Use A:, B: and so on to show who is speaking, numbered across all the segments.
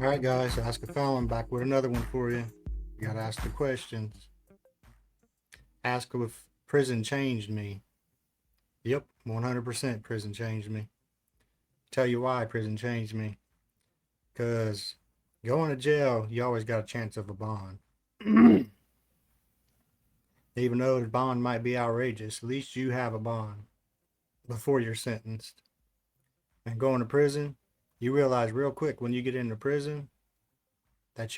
A: All right, guys, Ask a Felon back with another one for you. You gotta ask the questions. Ask if prison changed me. Yep, 100% prison changed me. Tell you why prison changed me. Because going to jail, you always got a chance of a bond. Even though the bond might be outrageous, at least you have a bond before you're sentenced. And going to prison, you realize real quick when you get into prison that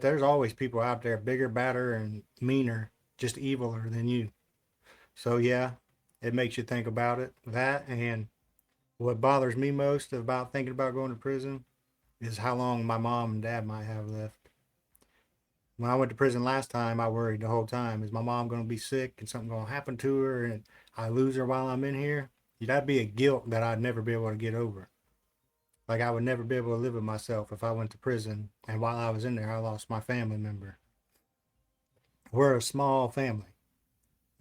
A: there's always people out there bigger, badder, and meaner, just eviler than you. So yeah, it makes you think about it. That and what bothers me most about thinking about going to prison is how long my mom and dad might have left. When I went to prison last time, I worried the whole time: is my mom going to be sick and something going to happen to her, and I lose her while I'm in here? That'd be a guilt that I'd never be able to get over. Like I would never be able to live with myself if I went to prison and while I was in there, I lost my family member. We're a small family.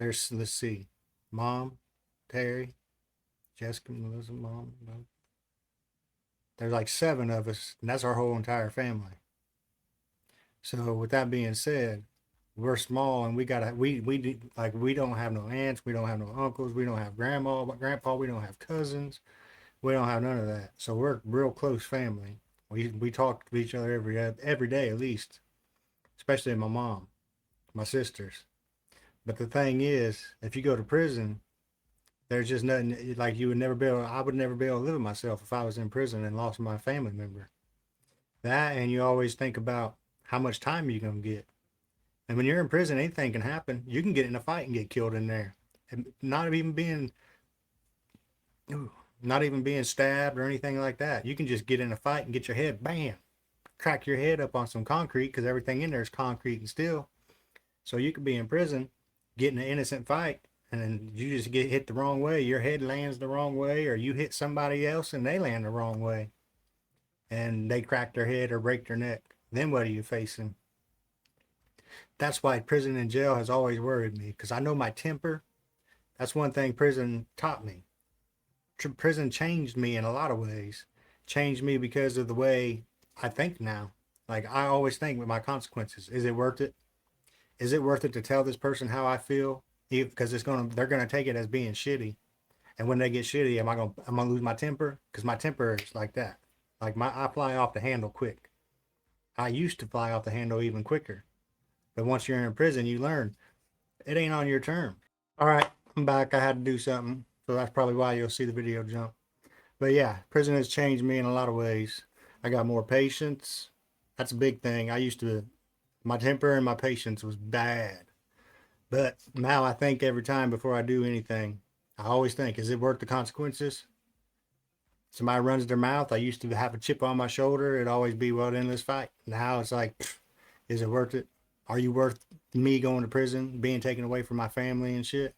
A: Let's see, mom, Terry, Jessica, Melissa, mom. There's like seven of us, and that's our whole entire family. So with that being said, we're small, and we don't have no aunts, we don't have no uncles, we don't have grandpa, we don't have cousins, we don't have none of that. So we're a real close family. We talk to each other every day at least, especially my mom, my sisters. But the thing is, if you go to prison, there's just nothing like you would never be able. I would never be able to live with myself if I was in prison and lost my family member. That and you always think about how much time you're gonna get. And when you're in prison, anything can happen. You can get in a fight and get killed in there, and not even being stabbed or anything like that. You can just get in a fight and get your head bam, crack your head up on some concrete because everything in there is concrete and steel. So you could be in prison, get in an innocent fight, and then you just get hit the wrong way. Your head lands the wrong way, or you hit somebody else and they land the wrong way, and they crack their head or break their neck. Then what are you facing? That's why prison and jail has always worried me because I know my temper. That's one thing prison taught me. Prison changed me in a lot of ways. Changed me because of the way I think now. Like I always think with my consequences, is it worth it? Is it worth it to tell this person how I feel? Because they're gonna take it as being shitty. And when they get shitty, am I gonna lose my temper? Because my temper is like that. I fly off the handle quick. I used to fly off the handle even quicker. But once you're in prison, you learn it ain't on your term. All right, I'm back. I had to do something, so that's probably why you'll see the video jump. But yeah, prison has changed me in a lot of ways. I got more patience. That's a big thing. My temper and my patience was bad. But now I think every time before I do anything, I always think, is it worth the consequences? Somebody runs their mouth. I used to have a chip on my shoulder. It'd always be, well, then let's fight. Now it's like, is it worth it? Are you worth me going to prison, being taken away from my family and shit?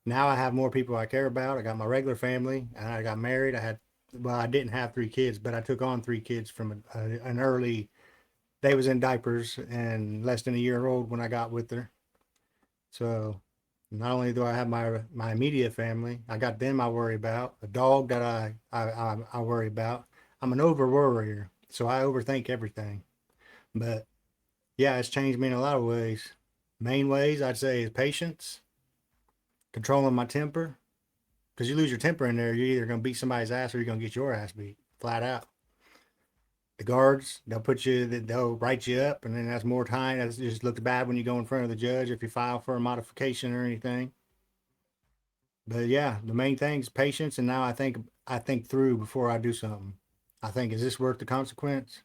A: Now I have more people I care about. I got my regular family, and I got married. I didn't have three kids, but I took on three kids from an early. They was in diapers and less than a year old when I got with her. So not only do I have my immediate family, I got them I worry about. A dog that I worry about. I'm an over worrier, so I overthink everything. But yeah, it's changed me in a lot of ways. Main ways I'd say is patience, controlling my temper. Because you lose your temper in there, you're either gonna beat somebody's ass or you're gonna get your ass beat flat out. The guards, they'll write you up, and then that's more time. That just looks bad when you go in front of the judge if you file for a modification or anything. But yeah, the main thing is patience, and now I think through before I do something. I think, is this worth the consequence?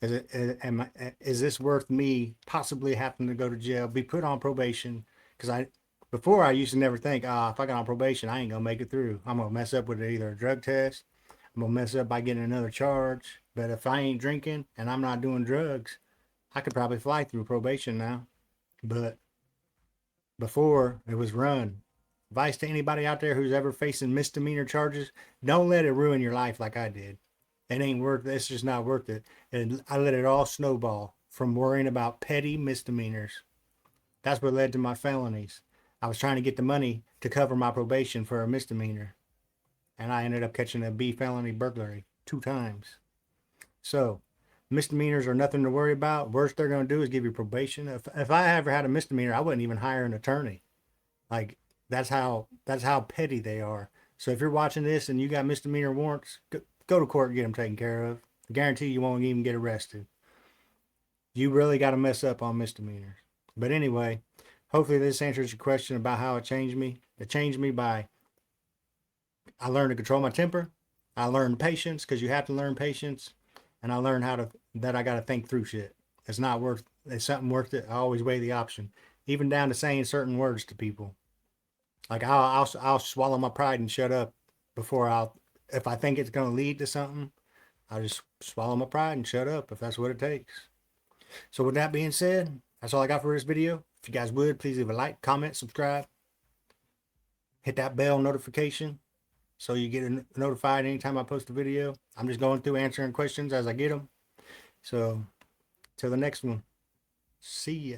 A: Is this worth me possibly having to go to jail, be put on probation? Because before I used to never think, if I got on probation, I ain't gonna make it through. I'm gonna mess up with either a drug test. I'm gonna mess up by getting another charge. But if I ain't drinking and I'm not doing drugs, I could probably fly through probation now. But before it was run. Advice to anybody out there who's ever facing misdemeanor charges: don't let it ruin your life like I did. It ain't worth it. It's just not worth it. And I let it all snowball from worrying about petty misdemeanors. That's what led to my felonies. I was trying to get the money to cover my probation for a misdemeanor, and I ended up catching a B felony burglary 2 times. So Misdemeanors are nothing to worry about. Worst they're going to do is give you probation. If I ever had a misdemeanor, I wouldn't even hire an attorney. Like that's how petty they are. So if you're watching this and you got misdemeanor warrants, go to court and get them taken care of. I guarantee you won't even get arrested. You really got to mess up on misdemeanors. But anyway, hopefully this answers your question about how it changed me. It changed me by I learned to control my temper. I learned patience because you have to learn patience, and I learned that I got to think through shit. It's something worth it. I always weigh the option, even down to saying certain words to people. Like I'll swallow my pride and shut up before if I think it's gonna lead to something, I'll just swallow my pride and shut up if that's what it takes. So with that being said, that's all I got for this video. If you guys would, please leave a like, comment, subscribe, hit that bell notification so you get notified anytime I post a video. I'm just going through answering questions as I get them. So till the next one, see ya.